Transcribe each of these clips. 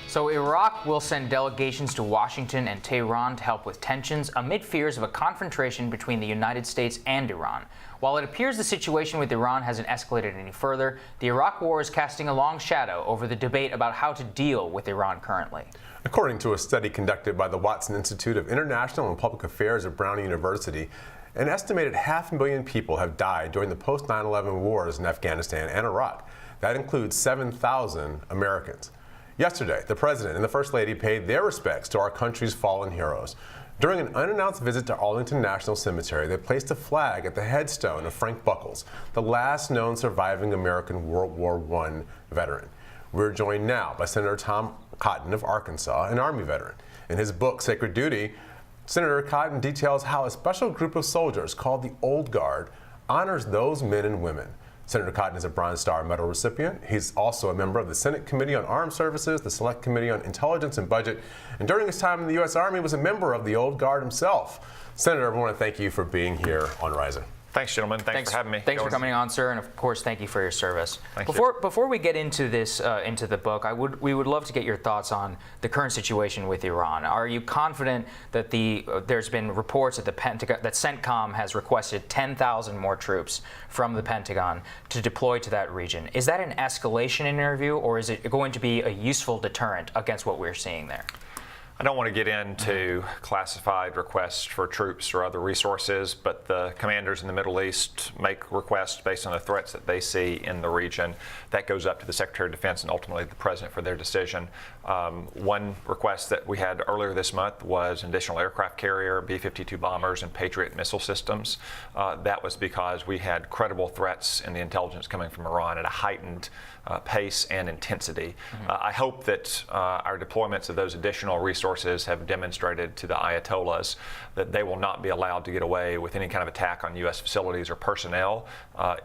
So Iraq will send delegations to Washington and Tehran to help with tensions amid fears of a confrontation between the United States and Iran. While it appears the situation with Iran hasn't escalated any further, the Iraq war is casting a long shadow over the debate about how to deal with Iran currently. According to a study conducted by the Watson Institute of International and Public Affairs at Brown University, an estimated 500,000 people have died during the post-9/11 wars in Afghanistan and Iraq. That includes 7,000 Americans. Yesterday, the President and the First Lady paid their respects to our country's fallen heroes. During an unannounced visit to Arlington National Cemetery, they placed a flag at the headstone of Frank Buckles, the last known surviving American World War I veteran. We're joined now by Senator Tom Cotton of Arkansas, an Army veteran. In his book, Sacred Duty, Senator Cotton details how a special group of soldiers called the Old Guard honors those men and women. Senator Cotton is a Bronze Star Medal recipient. He's also a member of the Senate Committee on Armed Services, the Select Committee on Intelligence and Budget, and during his time in the U.S. Army was a member of the Old Guard himself. Senator, I want to thank you for being here on Rising. Thanks, gentlemen. Thanks for having me. Thanks for coming on, sir, and of course, thank you for your service. Thank you. Before we get into this, into the book, we would love to get your thoughts on the current situation with Iran. Are you confident that there's been reports that that CENTCOM has requested 10,000 more troops from the Pentagon to deploy to that region? Is that an escalation in your view, or is it going to be a useful deterrent against what we're seeing there? I don't want to get into classified requests for troops or other resources, but the commanders in the Middle East make requests based on the threats that they see in the region. That goes up to the Secretary of Defense and ultimately the President for their decision. One request that we had earlier this month was an additional aircraft carrier, B-52 bombers, and Patriot missile systems. That was because we had credible threats in the intelligence coming from Iran at a heightened pace and intensity. I hope that our deployments of those additional resources have demonstrated to the Ayatollahs that they will not be allowed to get away with any kind of attack on U.S. facilities or personnel,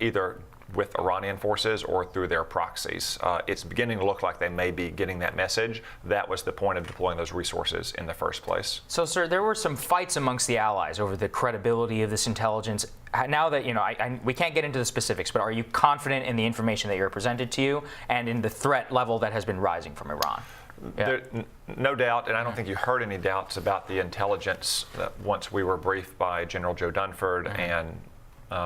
either with Iranian forces or through their proxies. It's beginning to look like they may be getting that message. That was the point of deploying those resources in the first place. So, sir, there were some fights amongst the allies over the credibility of this intelligence. Now that, we can't get into the specifics, but are you confident in the information that you're presented to you and in the threat level that has been rising from Iran? Yeah. No doubt, and I don't think you heard any doubts about the intelligence once we were briefed by General Joe Dunford and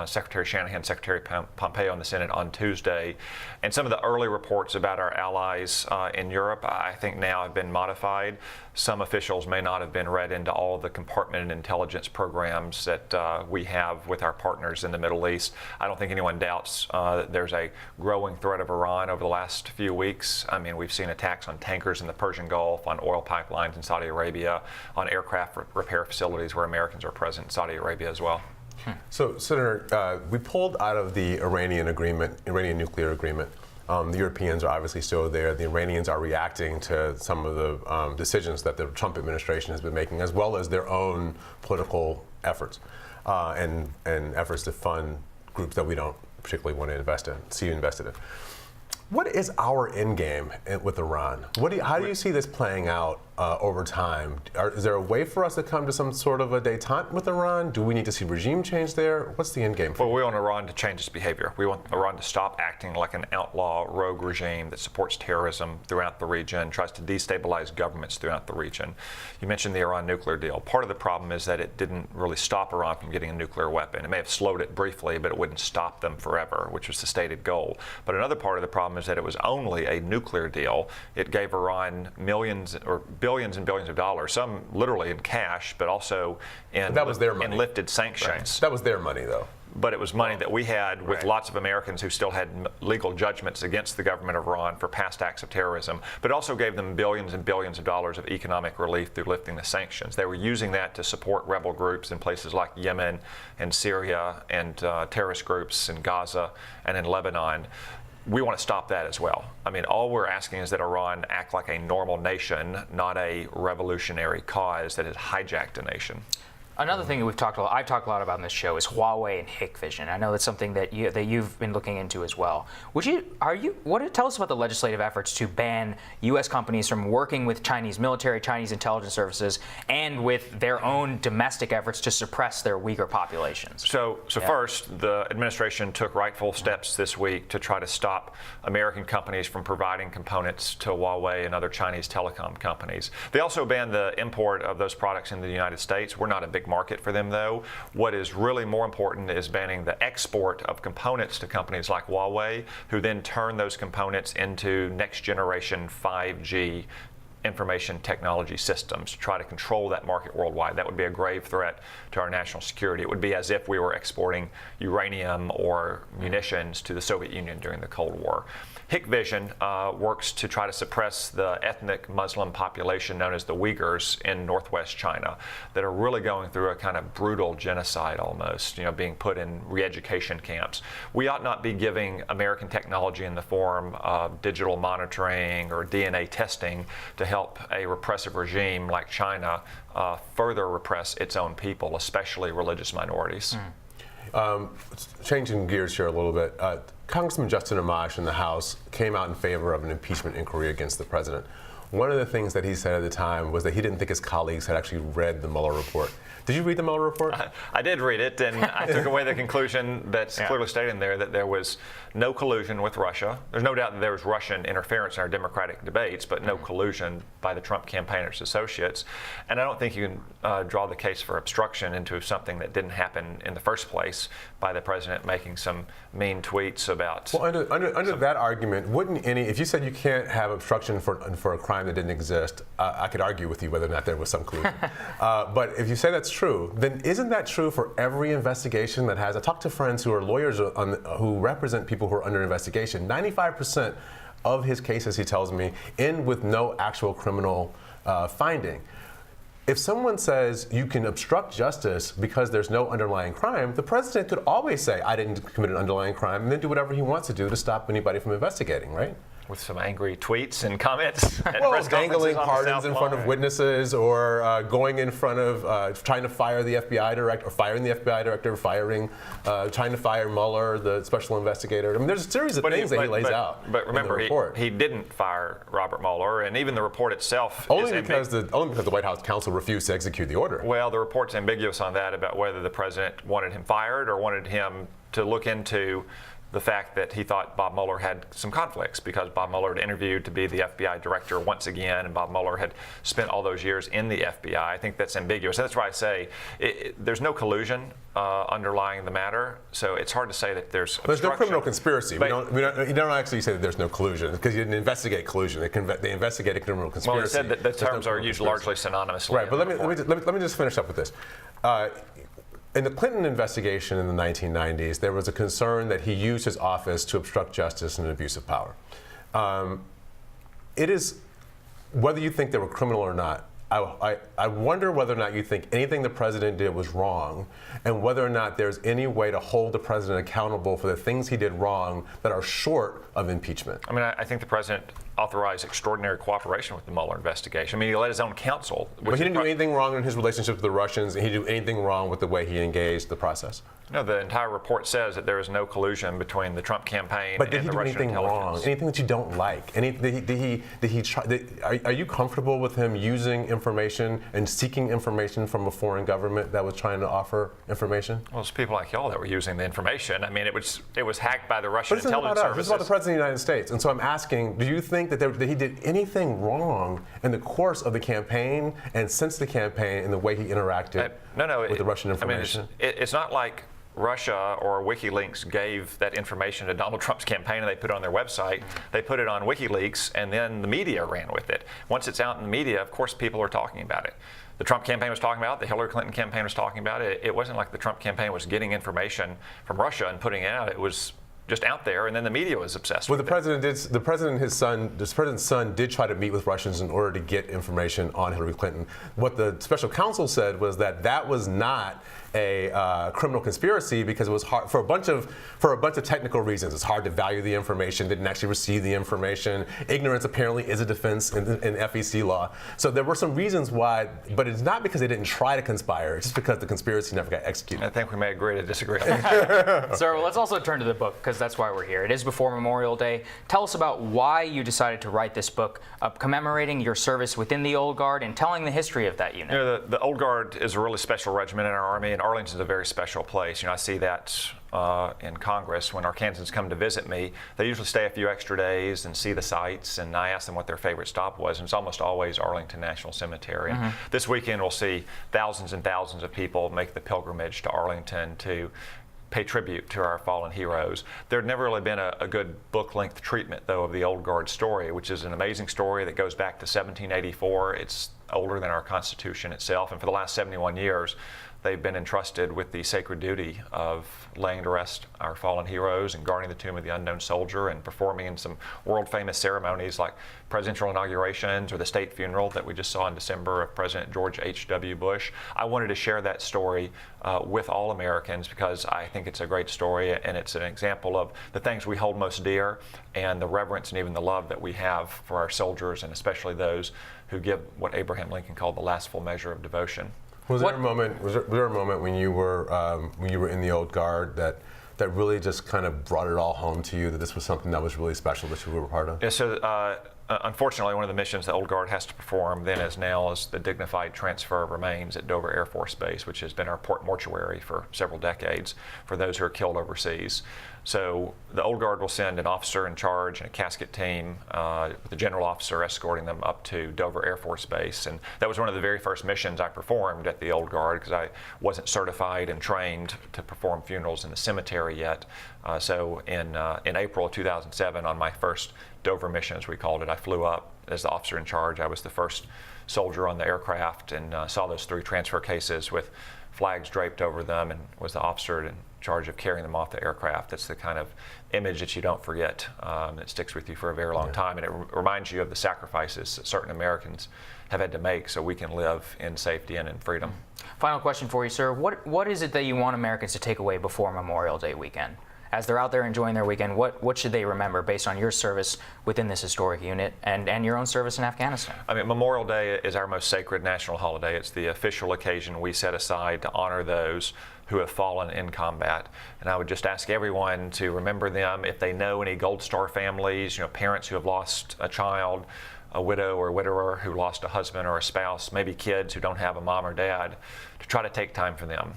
Secretary Shanahan, Secretary Pompeo in the Senate on Tuesday. And some of the early reports about our allies in Europe, I think now have been modified. Some officials may not have been read into all the compartmented intelligence programs that we have with our partners in the Middle East. I don't think anyone doubts that there's a growing threat of Iran over the last few weeks. I mean, we've seen attacks on tankers in the Persian Gulf, on oil pipelines in Saudi Arabia, on aircraft repair facilities where Americans are present in Saudi Arabia as well. So, Senator, we pulled out of the Iranian nuclear agreement. The Europeans are obviously still there. The Iranians are reacting to some of the decisions that the Trump administration has been making, as well as their own political efforts and efforts to fund groups that we don't particularly want to see invested in. What is our end game with Iran? How do you see this playing out over time? Is there a way for us to come to some sort of a détente with Iran? Do we need to see regime change there? What's the end game for Well, we want Iran to change its behavior. We want Iran to stop acting like an outlaw rogue regime that supports terrorism throughout the region, tries to destabilize governments throughout the region. You mentioned the Iran nuclear deal. Part of the problem is that it didn't really stop Iran from getting a nuclear weapon. It may have slowed it briefly, but it wouldn't stop them forever, which was the stated goal. But another part of the problem is that it was only a nuclear deal. It gave Iran millions or billions and billions of dollars, some literally in cash, but also in, that was their money. In lifted sanctions. Right. That was their money, though. But it was money that we had with lots of Americans who still had legal judgments against the government of Iran for past acts of terrorism, but also gave them billions and billions of dollars of economic relief through lifting the sanctions. They were using that to support rebel groups in places like Yemen and Syria and terrorist groups in Gaza and in Lebanon. We want to stop that as well. I mean, all we're asking is that Iran act like a normal nation, not a revolutionary cause that has hijacked a nation. Another thing that I've talked a lot about in this show is Huawei and Hikvision. I know that's something that you've been looking into as well. Tell us about the legislative efforts to ban U.S. companies from working with Chinese military, Chinese intelligence services, and with their own domestic efforts to suppress their weaker populations. So first, the administration took rightful steps this week to try to stop American companies from providing components to Huawei and other Chinese telecom companies. They also banned the import of those products into the United States. We're not a big market for them, though. What is really more important is banning the export of components to companies like Huawei, who then turn those components into next generation 5G information technology systems to try to control that market worldwide. That would be a grave threat to our national security. It would be as if we were exporting uranium or munitions to the Soviet Union during the Cold War. Hikvision works to try to suppress the ethnic Muslim population known as the Uyghurs in northwest China that are really going through a kind of brutal genocide almost, being put in re-education camps. We ought not be giving American technology in the form of digital monitoring or DNA testing to help a repressive regime like China further repress its own people, especially religious minorities. Changing gears here a little bit, Congressman Justin Amash in the House came out in favor of an impeachment inquiry against the president. One of the things that he said at the time was that he didn't think his colleagues had actually read the Mueller report. Did you read the Mueller report? I did read it, and I took away the conclusion that's clearly stated in there that there was no collusion with Russia. There's no doubt that there was Russian interference in our democratic debates, but no collusion by the Trump campaign or its associates. And I don't think you can draw the case for obstruction into something that didn't happen in the first place by the president making some mean tweets about. Well, under that argument, wouldn't if you said you can't have obstruction for a crime that didn't exist, I could argue with you whether or not there was some collusion. But if you say that's true, then isn't that true for every investigation that has? I talked to friends who are lawyers who represent people who are under investigation. 95% of his cases, he tells me, end with no actual criminal finding. If someone says you can obstruct justice because there's no underlying crime, the president could always say, I didn't commit an underlying crime, and then do whatever he wants to do to stop anybody from investigating, right? With some angry tweets and comments. Well, dangling pardons in front of witnesses, or going in front of trying to fire the FBI director, or firing the FBI director, trying to fire Mueller, the special investigator. I mean, there's a series of things that he lays out. But remember, in the report. he didn't fire Robert Mueller, and even the report itself only because the White House counsel refused to execute the order. Well, the report's ambiguous on that about whether the president wanted him fired or wanted him to look into the fact that he thought Bob Mueller had some conflicts because Bob Mueller had interviewed to be the FBI director once again, and Bob Mueller had spent all those years in the FBI. I think that's ambiguous. That's why I say there's no collusion underlying the matter, so it's hard to say that there's obstruction. There's no criminal conspiracy. You don't actually say that there's no collusion because you didn't investigate collusion. They investigated criminal conspiracy. Well, he said that the terms are used largely synonymously. Right, but let me just finish up with this. In the Clinton investigation in the 1990s, there was a concern that he used his office to obstruct justice and abuse of power. It is, whether you think they were criminal or not, I wonder whether or not you think anything the president did was wrong, and whether or not there's any way to hold the president accountable for the things he did wrong that are short of impeachment. I mean, I think the president authorized extraordinary cooperation with the Mueller investigation. I mean, he let his own counsel. But he didn't do anything wrong in his relationship with the Russians, and he didn't do anything wrong with the way he engaged the process. No, the entire report says that there is no collusion between the Trump campaign and the Russian intelligence. But did he do anything wrong? Anything that you don't like? Are you comfortable with him using information and seeking information from a foreign government that was trying to offer information? Well, it's people like y'all that were using the information. I mean, it was hacked by the Russian intelligence services. This is about the President of the United States. And so I'm asking, do you think that he did anything wrong in the course of the campaign and since the campaign in the way he interacted with the Russian information? I mean, it's not like Russia or WikiLeaks gave that information to Donald Trump's campaign and they put it on their website. They put it on WikiLeaks and then the media ran with it. Once it's out in the media, of course, people are talking about it. The Trump campaign was talking about it. The Hillary Clinton campaign was talking about it. It wasn't like the Trump campaign was getting information from Russia and putting it out. It was just out there, and then the media was obsessed with the president's son did try to meet with Russians in order to get information on Hillary Clinton. What the special counsel said was that was not a criminal conspiracy because it was hard for a bunch of technical reasons. It's hard to value the information, didn't actually receive the information. Ignorance apparently is a defense in FEC law. So there were some reasons why, but it's not because they didn't try to conspire. It's just because the conspiracy never got executed. I think we may agree to disagree. Sir, let's also turn to the book because that's why we're here. It is before Memorial Day. Tell us about why you decided to write this book, commemorating your service within the Old Guard and telling the history of that unit. You know, the Old Guard is a really special regiment in our Army, and Arlington's a very special place. You know, I see that in Congress when Arkansans come to visit me. They usually stay a few extra days and see the sights, and I ask them what their favorite stop was, and it's almost always Arlington National Cemetery. And this weekend we'll see thousands and thousands of people make the pilgrimage to Arlington to pay tribute to our fallen heroes. There had never really been a good book-length treatment, though, of the Old Guard story, which is an amazing story that goes back to 1784. It's older than our Constitution itself, and for the last 71 years, they've been entrusted with the sacred duty of laying to rest our fallen heroes and guarding the tomb of the unknown soldier and performing in some world-famous ceremonies like presidential inaugurations or the state funeral that we just saw in December of President George H.W. Bush. I wanted to share that story with all Americans because I think it's a great story and it's an example of the things we hold most dear and the reverence and even the love that we have for our soldiers and especially those who give what Abraham Lincoln called the last full measure of devotion. Was there a moment when you were in the Old Guard that really just kind of brought it all home to you, that this was something that was really special that you were a part of? Yeah, so unfortunately, one of the missions the Old Guard has to perform then as now is the dignified transfer of remains at Dover Air Force Base, which has been our port mortuary for several decades for those who are killed overseas. So the Old Guard will send an officer in charge and a casket team with the general officer escorting them up to Dover Air Force Base. And that was one of the very first missions I performed at the Old Guard because I wasn't certified and trained to perform funerals in the cemetery yet. So in April of 2007, on my first Dover mission, as we called it, I flew up as the officer in charge. I was the first soldier on the aircraft and saw those 3 transfer cases with flags draped over them and was the officer in charge of carrying them off the aircraft. That's the kind of image that you don't forget, that sticks with you for a very long time, and it reminds you of the sacrifices that certain Americans have had to make so we can live in safety and in freedom. Final question for you, sir. What is it that you want Americans to take away before Memorial Day weekend? As they're out there enjoying their weekend, what should they remember based on your service within this historic unit and your own service in Afghanistan? I mean, Memorial Day is our most sacred national holiday. It's the official occasion we set aside to honor those who have fallen in combat. And I would just ask everyone to remember them. If they know any Gold Star families, parents who have lost a child, a widow or widower who lost a husband or a spouse, maybe kids who don't have a mom or dad, to try to take time for them.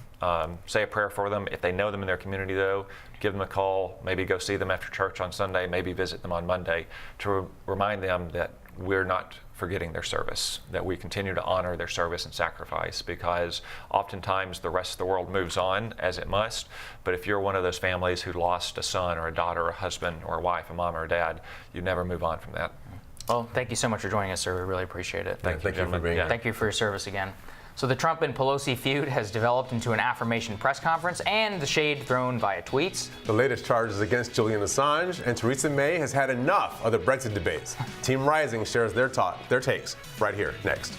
Say a prayer for them. If they know them in their community, though, give them a call, maybe go see them after church on Sunday, maybe visit them on Monday to remind them that we're not forgetting their service, that we continue to honor their service and sacrifice, because oftentimes the rest of the world moves on as it must, but if you're one of those families who lost a son or a daughter or a husband or a wife, a mom or a dad, you never move on from that. Well, thank you so much for joining us, sir. We really appreciate it. Thank you for being here. Thank you for your service again. So the Trump and Pelosi feud has developed into an affirmation press conference and the shade thrown via tweets. The latest charges against Julian Assange, and Theresa May has had enough of the Brexit debates. Team Rising shares their takes right here next.